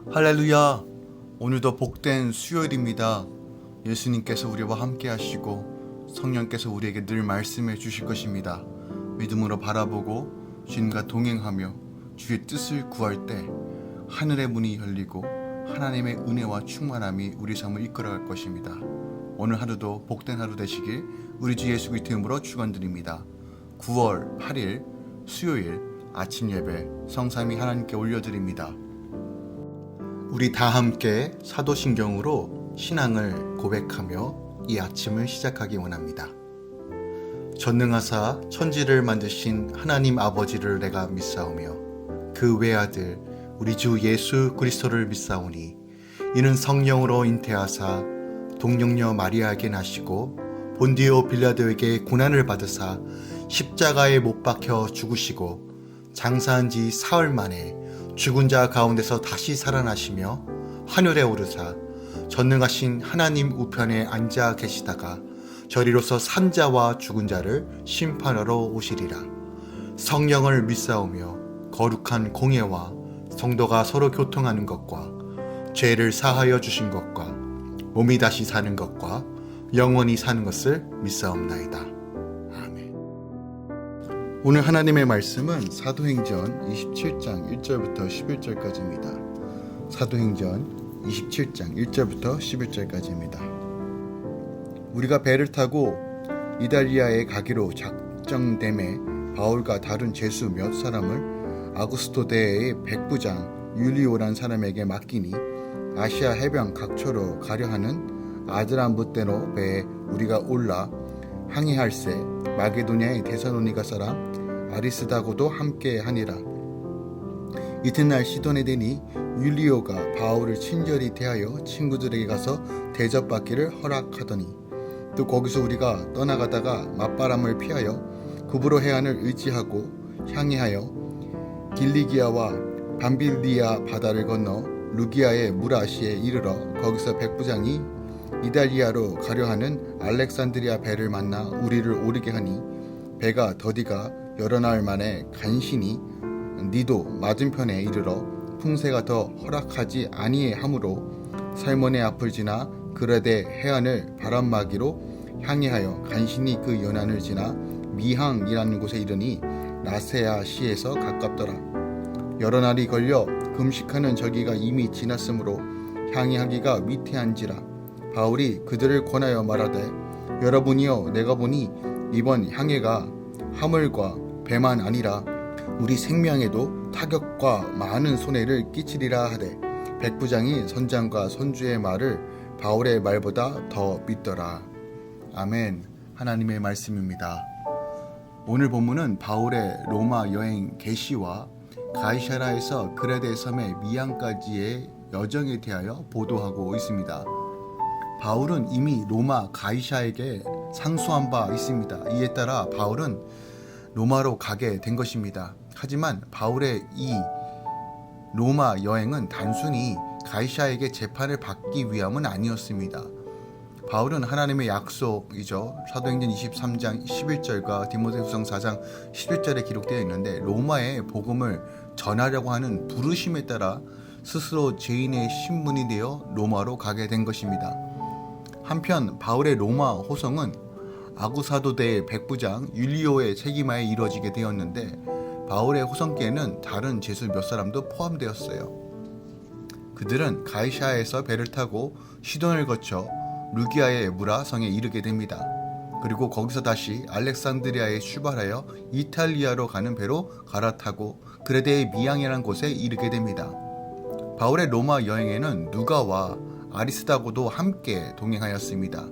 할렐루야! 오늘도 복된 수요일입니다. 예수님께서 우리와 함께 하시고 성령께서 우리에게 늘 말씀해 주실 것입니다. 믿음으로 바라보고 주님과 동행하며 주의 뜻을 구할 때 하늘의 문이 열리고 하나님의 은혜와 충만함이 우리 삶을 이끌어갈 것입니다. 오늘 하루도 복된 하루 되시길 우리 주 예수 그리스도 이름으로 축원드립니다. 9월 8일 수요일 아침 예배 성삼위 하나님께 올려드립니다. 우리 다 함께 사도신경으로 신앙을 고백하며 이 아침을 시작하기 원합니다. 전능하사 천지를 만드신 하나님 아버지를 내가 믿사오며 그 외아들 우리 주 예수 그리스도를 믿사오니 이는 성령으로 잉태하사 동정녀 마리아에게 나시고 본디오 빌라도에게 고난을 받으사 십자가에 못 박혀 죽으시고 장사한 지 사흘 만에 죽은 자 가운데서 다시 살아나시며 하늘에 오르사 전능하신 하나님 우편에 앉아 계시다가 저리로서 산 자와 죽은 자를 심판하러 오시리라. 성령을 믿사오며 거룩한 공예와 성도가 서로 교통하는 것과 죄를 사하여 주신 것과 몸이 다시 사는 것과 영원히 사는 것을 믿사옵나이다. 아멘. 오늘 하나님의 말씀은 사도행전 27장 1절부터 11절까지입니다. 사도행전 27장 1절부터 11절까지입니다. 우리가 배를 타고 이달리아에 가기로 작정됨에 바울과 다른 제수 몇 사람을 아구스토대의 백부장 율리오란 사람에게 맡기니 아시아 해변 각처로 가려 하는 아드람부대로 배에 우리가 올라 항해할세 마게도냐의 데살로니가 사람 아리스다고도 함께 하니라. 이튿날 시돈에 되니 율리오가 바울을 친절히 대하여 친구들에게 가서 대접받기를 허락하더니 또 거기서 우리가 떠나가다가 맞바람을 피하여 구브로 해안을 의지하고 향해하여 길리기아와 밤빌리아 바다를 건너 루기아의 무라시에 이르러 거기서 백부장이 이달리아로 가려하는 알렉산드리아 배를 만나 우리를 오르게 하니 배가 더디가 여러 날 만에 간신히 니도 맞은편에 이르러 풍세가 더 허락하지 아니하므로 살몬의 앞을 지나 그레데 해안을 바람막이로 향해하여 간신히 그 연안을 지나 미항이라는 곳에 이르니 라세아 시에서 가깝더라. 여러 날이 걸려 금식하는 저기가 이미 지났으므로 향해하기가 위태한지라. 바울이 그들을 권하여 말하되 여러분이여 내가 보니 이번 향해가 화물과 배만 아니라 우리 생명에도 타격과 많은 손해를 끼치리라 하되 백부장이 선장과 선주의 말을 바울의 말보다 더 믿더라. 아멘. 하나님의 말씀입니다. 오늘 본문은 바울의 로마 여행 개시와 가이사라에서 그레데 섬의 미항까지의 여정에 대하여 보도하고 있습니다. 바울은 이미 로마 가이사에게 상소한 바 있습니다. 이에 따라 바울은 로마로 가게 된 것입니다. 하지만 바울의 이 로마 여행은 단순히 가이사에게 재판을 받기 위함은 아니었습니다. 바울은 하나님의 약속이죠. 사도행전 23장 11절과 디모데후서 4장 11절에 기록되어 있는데 로마에 복음을 전하려고 하는 부르심에 따라 스스로 죄인의 신분이 되어 로마로 가게 된 것입니다. 한편 바울의 로마 호송은 아구사도대 백부장 율리오의 책임하에 이루어지게 되었는데 바울의 호송께는 다른 제수 몇 사람도 포함되었어요. 그들은 가이사에서 배를 타고 시돈을 거쳐 루기아의 무라성에 이르게 됩니다. 그리고 거기서 다시 알렉산드리아에 출발하여 이탈리아로 가는 배로 갈아타고 그레데의 미항이라는 곳에 이르게 됩니다. 바울의 로마 여행에는 누가와 아리스다고도 함께 동행하였습니다.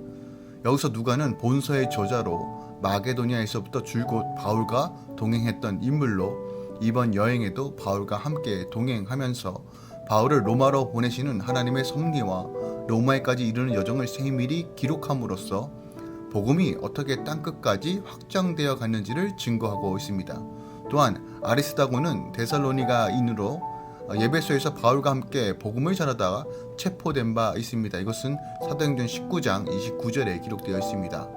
여기서 누가는 본서의 저자로 마게도니아에서부터 줄곧 바울과 동행했던 인물로 이번 여행에도 바울과 함께 동행하면서 바울을 로마로 보내시는 하나님의 섭리와 로마에까지 이르는 여정을 세밀히 기록함으로써 복음이 어떻게 땅끝까지 확장되어 갔는지를 증거하고 있습니다. 또한 아리스다고는 데살로니가인으로 예배소에서 바울과 함께 복음을 전하다가 체포된 바 있습니다. 이것은 사도행전 19장 29절에 기록되어 있습니다.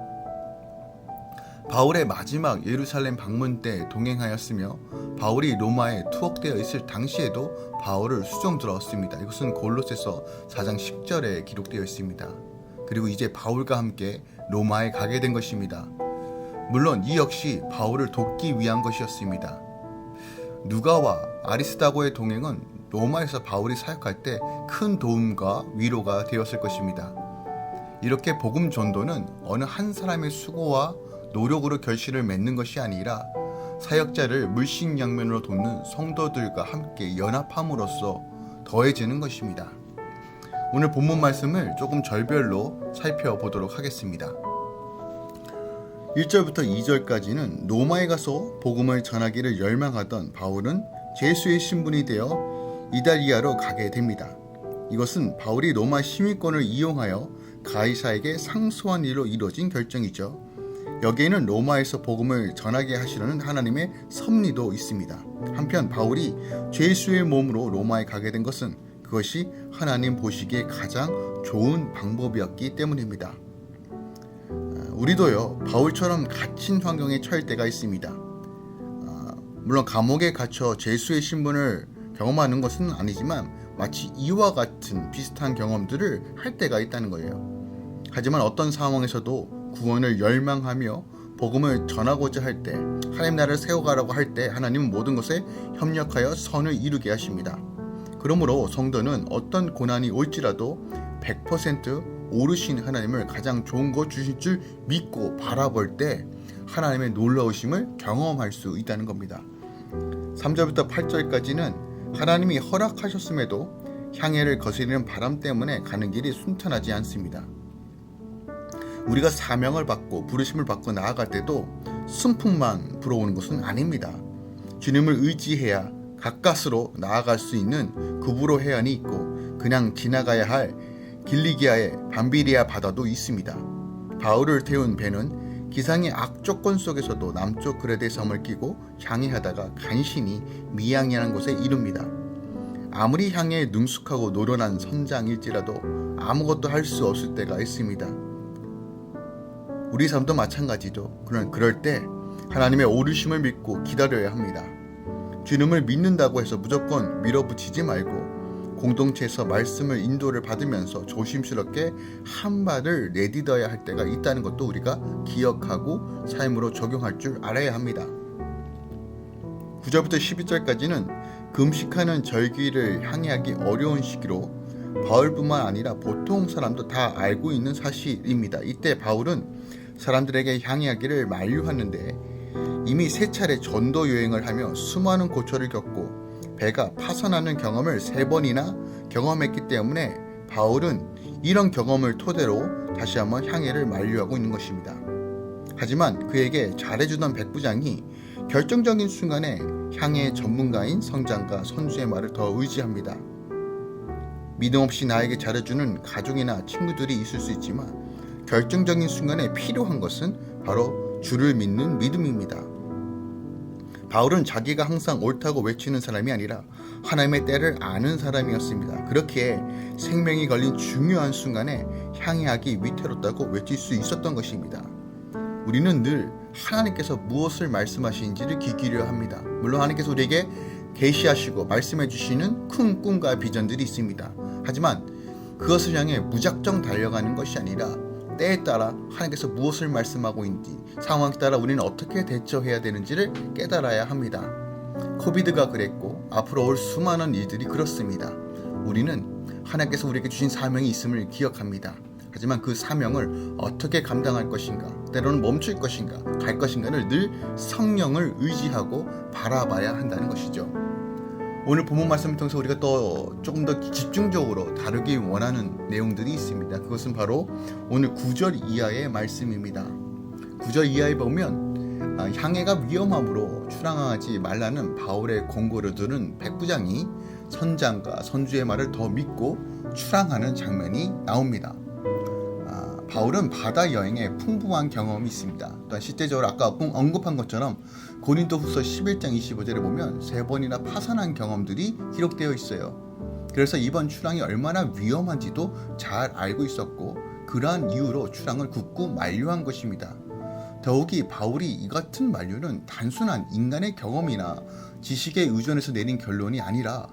바울의 마지막 예루살렘 방문 때 동행하였으며 바울이 로마에 투옥되어 있을 당시에도 바울을 수종 들었습니다. 이것은 골로새서 4장 10절에 기록되어 있습니다. 그리고 이제 바울과 함께 로마에 가게 된 것입니다. 물론 이 역시 바울을 돕기 위한 것이었습니다. 누가와 아리스다고의 동행은 로마에서 바울이 사역할 때 큰 도움과 위로가 되었을 것입니다. 이렇게 복음 전도는 어느 한 사람의 수고와 노력으로 결실을 맺는 것이 아니라 사역자를 물신양면으로 돕는 성도들과 함께 연합함으로써 더해지는 것입니다. 오늘 본문 말씀을 조금 절별로 살펴보도록 하겠습니다. 1절부터 2절까지는 로마에 가서 복음을 전하기를 열망하던 바울은 제수의 신분이 되어 이달리아로 가게 됩니다. 이것은 바울이 로마 시민권을 이용하여 가이사에게 상소한 일로 이루어진 결정이죠. 여기에는 로마에서 복음을 전하게 하시려는 하나님의 섭리도 있습니다. 한편 바울이 죄수의 몸으로 로마에 가게 된 것은 그것이 하나님 보시기에 가장 좋은 방법이었기 때문입니다. 우리도요, 바울처럼 갇힌 환경에 처할 때가 있습니다. 물론 감옥에 갇혀 죄수의 신분을 경험하는 것은 아니지만 마치 이와 같은 비슷한 경험들을 할 때가 있다는 거예요. 하지만 어떤 상황에서도 구원을 열망하며 복음을 전하고자 할 때, 하나님 나라를 세워가라고 할 때 하나님은 모든 것에 협력하여 선을 이루게 하십니다. 그러므로 성도는 어떤 고난이 올지라도 100% 오르신 하나님을 가장 좋은 것 주실 줄 믿고 바라볼 때 하나님의 놀라우심을 경험할 수 있다는 겁니다. 3절부터 8절까지는 하나님이 허락하셨음에도 향해를 거스리는 바람 때문에 가는 길이 순탄하지 않습니다. 우리가 사명을 받고 부르심을 받고 나아갈 때도 순풍만 불어오는 것은 아닙니다. 주님을 의지해야 가까스로 나아갈 수 있는 구부로 해안이 있고 그냥 지나가야 할 길리기아의 밤비리아 바다도 있습니다. 바울을 태운 배는 기상의 악조건 속에서도 남쪽 그레데 섬을 끼고 향해하다가 간신히 미양이라는 곳에 이릅니다. 아무리 향해에 능숙하고 노련한 선장일지라도 아무것도 할 수 없을 때가 있습니다. 우리 삶도 마찬가지죠. 그럴 때 하나님의 오르심을 믿고 기다려야 합니다. 주님을 믿는다고 해서 무조건 밀어붙이지 말고 공동체에서 말씀을 인도를 받으면서 조심스럽게 한 발을 내딛어야 할 때가 있다는 것도 우리가 기억하고 삶으로 적용할 줄 알아야 합니다. 9절부터 12절까지는 금식하는 절기를 향해하기 어려운 시기로 바울뿐만 아니라 보통 사람도 다 알고 있는 사실입니다. 이때 바울은 사람들에게 향해하기를 만류하는데 이미 3차례 전도 여행을 하며 수많은 고초를 겪고 배가 파손하는 경험을 3번이나 경험했기 때문에 바울은 이런 경험을 토대로 다시 한번 향해를 만류하고 있는 것입니다. 하지만 그에게 잘해주던 백부장이 결정적인 순간에 향해의 전문가인 성장과 선주의 말을 더 의지합니다. 믿음 없이 나에게 잘해주는 가족이나 친구들이 있을 수 있지만 결정적인 순간에 필요한 것은 바로 주를 믿는 믿음입니다. 바울은 자기가 항상 옳다고 외치는 사람이 아니라 하나님의 때를 아는 사람이었습니다. 그렇기에 생명이 걸린 중요한 순간에 향해하기 위태롭다고 외칠 수 있었던 것입니다. 우리는 늘 하나님께서 무엇을 말씀하시는지를 귀 기울여야 합니다. 물론 하나님께서 우리에게 계시하시고 말씀해 주시는 큰 꿈과 비전들이 있습니다. 하지만 그것을 향해 무작정 달려가는 것이 아니라 때에 따라 하나님께서 무엇을 말씀하고 있는지, 상황에 따라 우리는 어떻게 대처해야 되는지를 깨달아야 합니다. 코비드가 그랬고 앞으로 올 수많은 일들이 그렇습니다. 우리는 하나님께서 우리에게 주신 사명이 있음을 기억합니다. 하지만 그 사명을 어떻게 감당할 것인가, 때로는 멈출 것인가, 갈 것인가를 늘 성령을 의지하고 바라봐야 한다는 것이죠. 오늘 본문 말씀을 통해서 우리가 또 조금 더 집중적으로 다루기 원하는 내용들이 있습니다. 그것은 바로 오늘 9절 이하의 말씀입니다. 9절 이하에 보면 향해가 위험함으로 출항하지 말라는 바울의 권고를 들은 백부장이 선장과 선주의 말을 더 믿고 출항하는 장면이 나옵니다. 바울은 바다 여행에 풍부한 경험이 있습니다. 또한 실제적으로 아까 언급한 것처럼 고린도후서 11장 25절에 보면 3번이나 파산한 경험들이 기록되어 있어요. 그래서 이번 출항이 얼마나 위험한지도 잘 알고 있었고 그러한 이유로 출항을 굳고 만류한 것입니다. 더욱이 바울이 이 같은 만류는 단순한 인간의 경험이나 지식에 의존해서 내린 결론이 아니라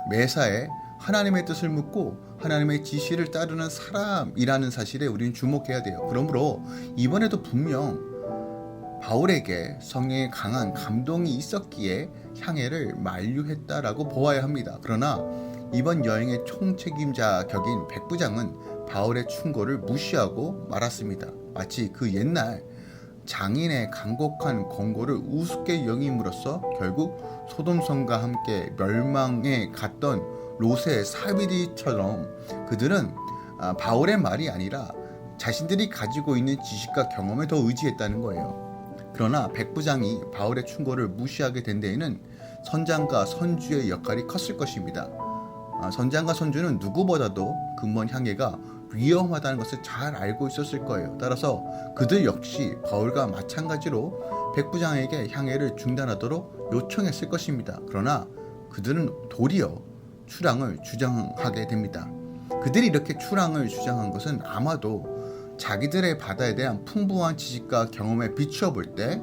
매사에 하나님의 뜻을 묻고 하나님의 지시를 따르는 사람이라는 사실에 우리는 주목해야 돼요. 그러므로 이번에도 분명 바울에게 성령의 강한 감동이 있었기에 향해를 만류했다라고 보아야 합니다. 그러나 이번 여행의 총책임자 격인 백부장은 바울의 충고를 무시하고 말았습니다. 마치 그 옛날 장인의 간곡한 권고를 우습게 여김으로써 결국 소돔성과 함께 멸망에 갔던 롯의 사비리처럼 그들은 바울의 말이 아니라 자신들이 가지고 있는 지식과 경험에 더 의지했다는 거예요. 그러나 백부장이 바울의 충고를 무시하게 된 데에는 선장과 선주의 역할이 컸을 것입니다. 선장과 선주는 누구보다도 근본 향해가 위험하다는 것을 잘 알고 있었을 거예요. 따라서 그들 역시 바울과 마찬가지로 백부장에게 향해를 중단하도록 요청했을 것입니다. 그러나 그들은 도리어 출항을 주장하게 됩니다. 그들이 이렇게 출항을 주장한 것은 아마도 자기들의 바다에 대한 풍부한 지식과 경험에 비추어 볼 때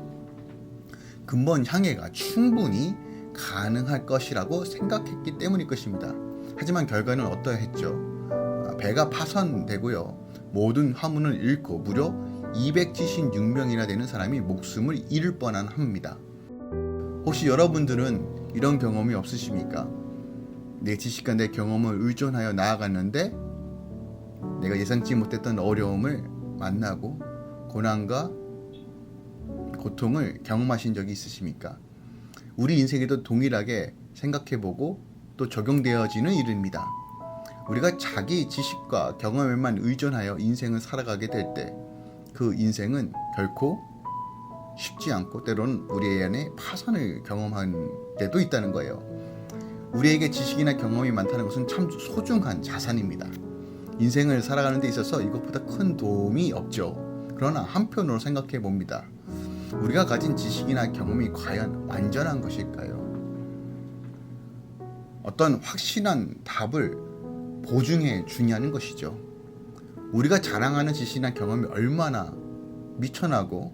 근본 향해가 충분히 가능할 것이라고 생각했기 때문일 것입니다. 하지만 결과는 어떠했죠? 배가 파손되고요. 모든 화물을 잃고 무려 276명이나 되는 사람이 목숨을 잃을 뻔한 합니다. 혹시 여러분들은 이런 경험이 없으십니까? 내 지식과 내 경험을 의존하여 나아갔는데 내가 예상치 못했던 어려움을 만나고 고난과 고통을 경험하신 적이 있으십니까? 우리 인생에도 동일하게 생각해보고 또 적용되어지는 일입니다. 우리가 자기 지식과 경험에만 의존하여 인생을 살아가게 될 때 그 인생은 결코 쉽지 않고 때로는 우리 안에 파산을 경험한 때도 있다는 거예요. 우리에게 지식이나 경험이 많다는 것은 참 소중한 자산입니다. 인생을 살아가는 데 있어서 이것보다 큰 도움이 없죠. 그러나 한편으로 생각해 봅니다. 우리가 가진 지식이나 경험이 과연 완전한 것일까요? 어떤 확실한 답을 보증해 주냐는 것이죠. 우리가 자랑하는 지식이나 경험이 얼마나 미천하고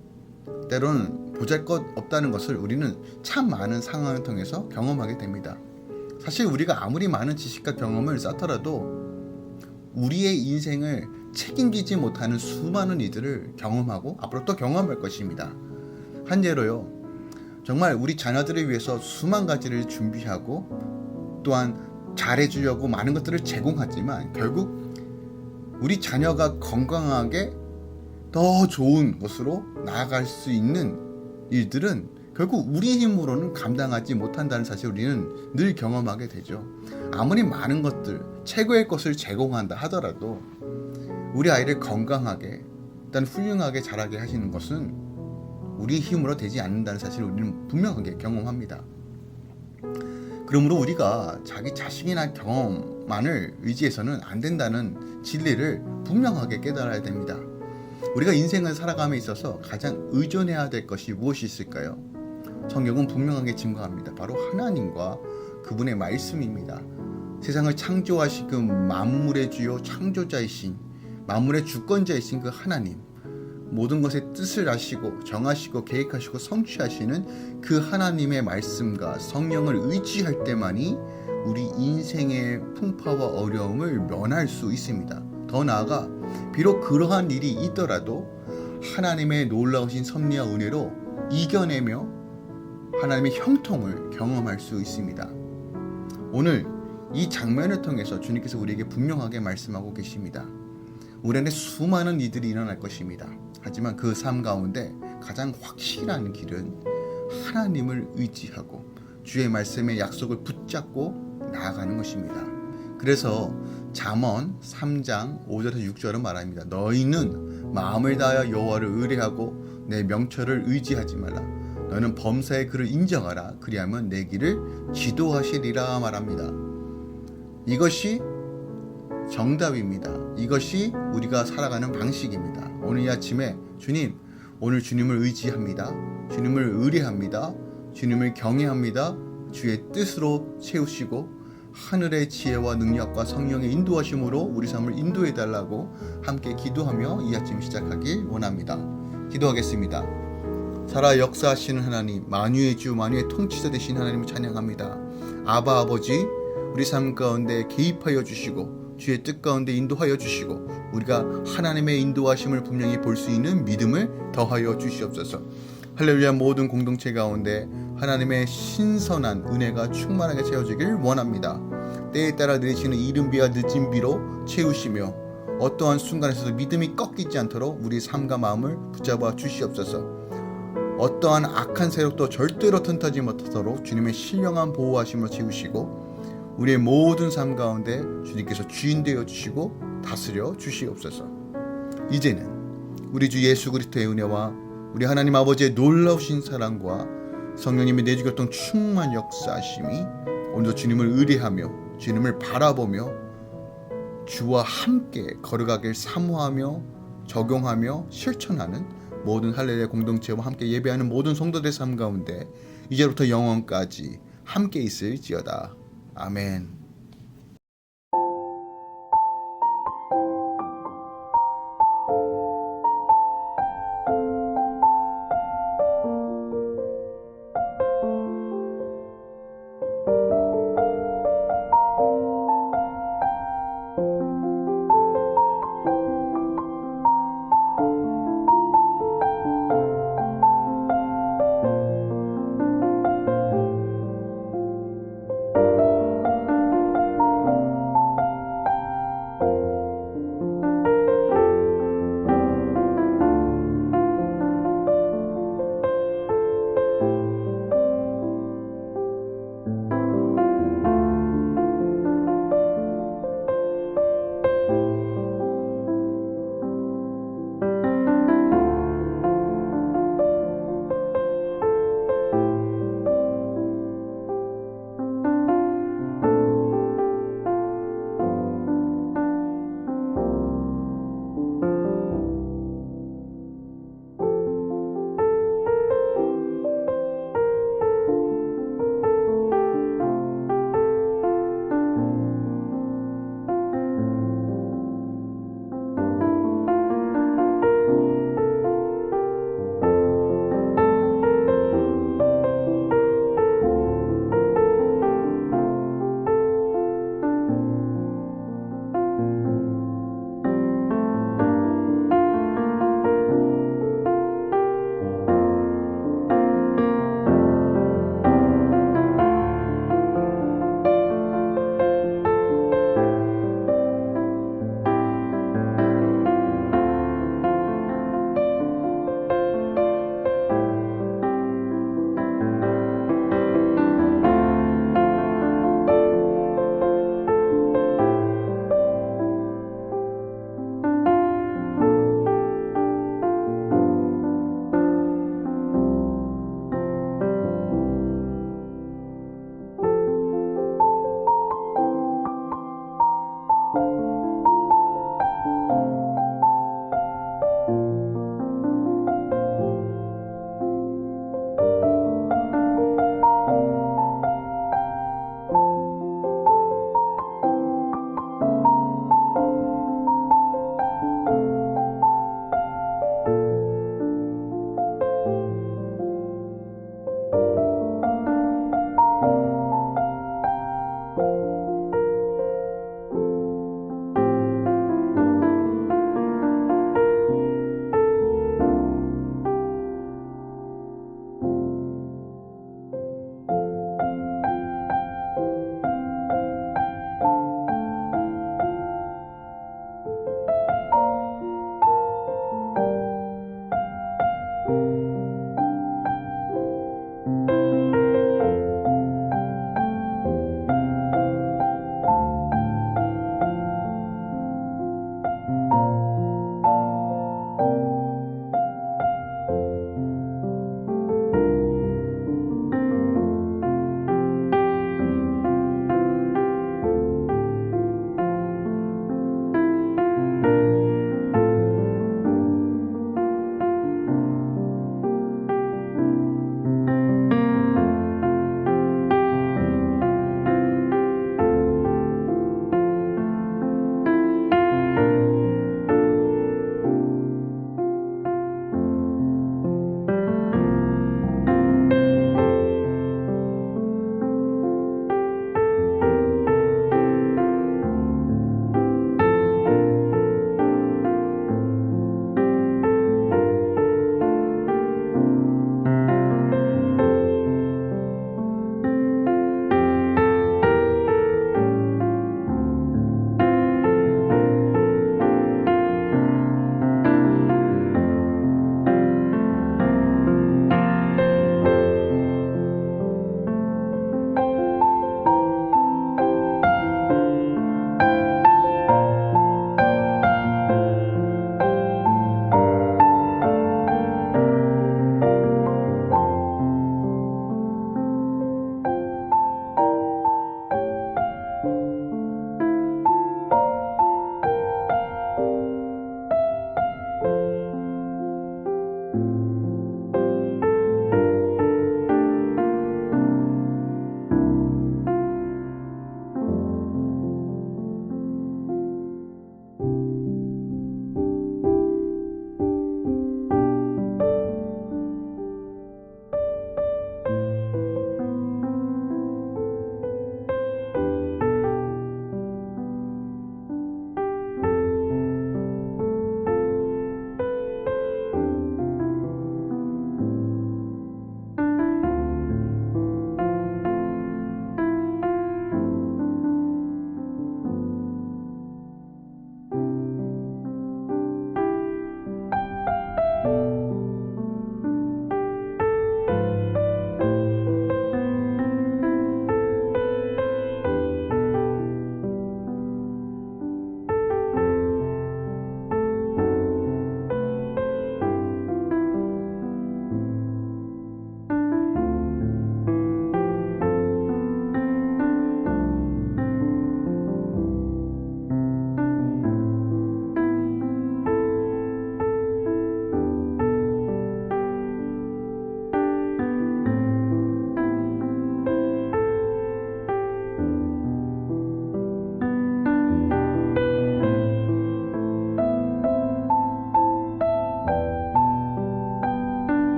때로는 보잘것없다는 것을 우리는 참 많은 상황을 통해서 경험하게 됩니다. 사실 우리가 아무리 많은 지식과 경험을 쌓더라도 우리의 인생을 책임지지 못하는 수많은 이들을 경험하고 앞으로 또 경험할 것입니다. 한 예로요. 정말 우리 자녀들을 위해서 수만 가지를 준비하고 또한 잘해주려고 많은 것들을 제공하지만 결국 우리 자녀가 건강하게 더 좋은 것으로 나아갈 수 있는 일들은 결국 우리 힘으로는 감당하지 못한다는 사실을 우리는 늘 경험하게 되죠. 아무리 많은 것들, 최고의 것을 제공한다 하더라도 우리 아이를 건강하게, 일단 훌륭하게 자라게 하시는 것은 우리 힘으로 되지 않는다는 사실을 우리는 분명하게 경험합니다. 그러므로 우리가 자기 자식이나 경험만을 의지해서는 안 된다는 진리를 분명하게 깨달아야 됩니다. 우리가 인생을 살아감에 있어서 가장 의존해야 될 것이 무엇이 있을까요? 성경은 분명하게 증거합니다. 바로 하나님과 그분의 말씀입니다. 세상을 창조하신 그 만물의 주요 창조자이신 만물의 주권자이신 그 하나님, 모든 것의 뜻을 아시고 정하시고 계획하시고 성취하시는 그 하나님의 말씀과 성령을 의지할 때만이 우리 인생의 풍파와 어려움을 면할 수 있습니다. 더 나아가 비록 그러한 일이 있더라도 하나님의 놀라우신 섭리와 은혜로 이겨내며 하나님의 형통을 경험할 수 있습니다. 오늘 이 장면을 통해서 주님께서 우리에게 분명하게 말씀하고 계십니다. 우리 안에 수많은 이들이 일어날 것입니다. 하지만 그 삶 가운데 가장 확실한 길은 하나님을 의지하고 주의 말씀의 약속을 붙잡고 나아가는 것입니다. 그래서 잠언 3장 5절에서 6절은 말합니다. 너희는 마음을 다하여 여호와를 의뢰하고 내 명철을 의지하지 말라. 너는 범사의 그를 인정하라. 그리하면 내 길을 지도하시리라 말합니다. 이것이 정답입니다. 이것이 우리가 살아가는 방식입니다. 오늘 이 아침에 주님, 오늘 주님을 의지합니다. 주님을 의뢰합니다. 주님을 경외합니다. 주의 뜻으로 채우시고 하늘의 지혜와 능력과 성령의 인도하심으로 우리 삶을 인도해달라고 함께 기도하며 이 아침 시작하길 원합니다. 기도하겠습니다. 살아 역사하시는 하나님, 만유의 주, 만유의 통치자 되신 하나님을 찬양합니다. 아바 아버지, 우리 삶 가운데 개입하여 주시고 주의 뜻 가운데 인도하여 주시고 우리가 하나님의 인도하심을 분명히 볼 수 있는 믿음을 더하여 주시옵소서. 할렐루야. 모든 공동체 가운데 하나님의 신선한 은혜가 충만하게 채워지길 원합니다. 때에 따라 내리시는 이른 비와 늦은 비로 채우시며 어떠한 순간에서도 믿음이 꺾이지 않도록 우리 삶과 마음을 붙잡아 주시옵소서. 어떠한 악한 세력도 절대로 틈타지 못하도록 주님의 신령한 보호하심으로 채우시고 우리의 모든 삶 가운데 주님께서 주인 되어 주시고 다스려 주시옵소서. 이제는 우리 주 예수 그리스도의 은혜와 우리 하나님 아버지의 놀라우신 사랑과 성령님의 내주교통 충만 역사하심이 오늘도 주님을 의뢰하며 주님을 바라보며 주와 함께 걸어가길 사모하며 적용하며 실천하는 모든 할렐루야 공동체와 함께 예배하는 모든 성도들의 삶 가운데 이제부터 영원까지 함께 있을지어다. 아멘.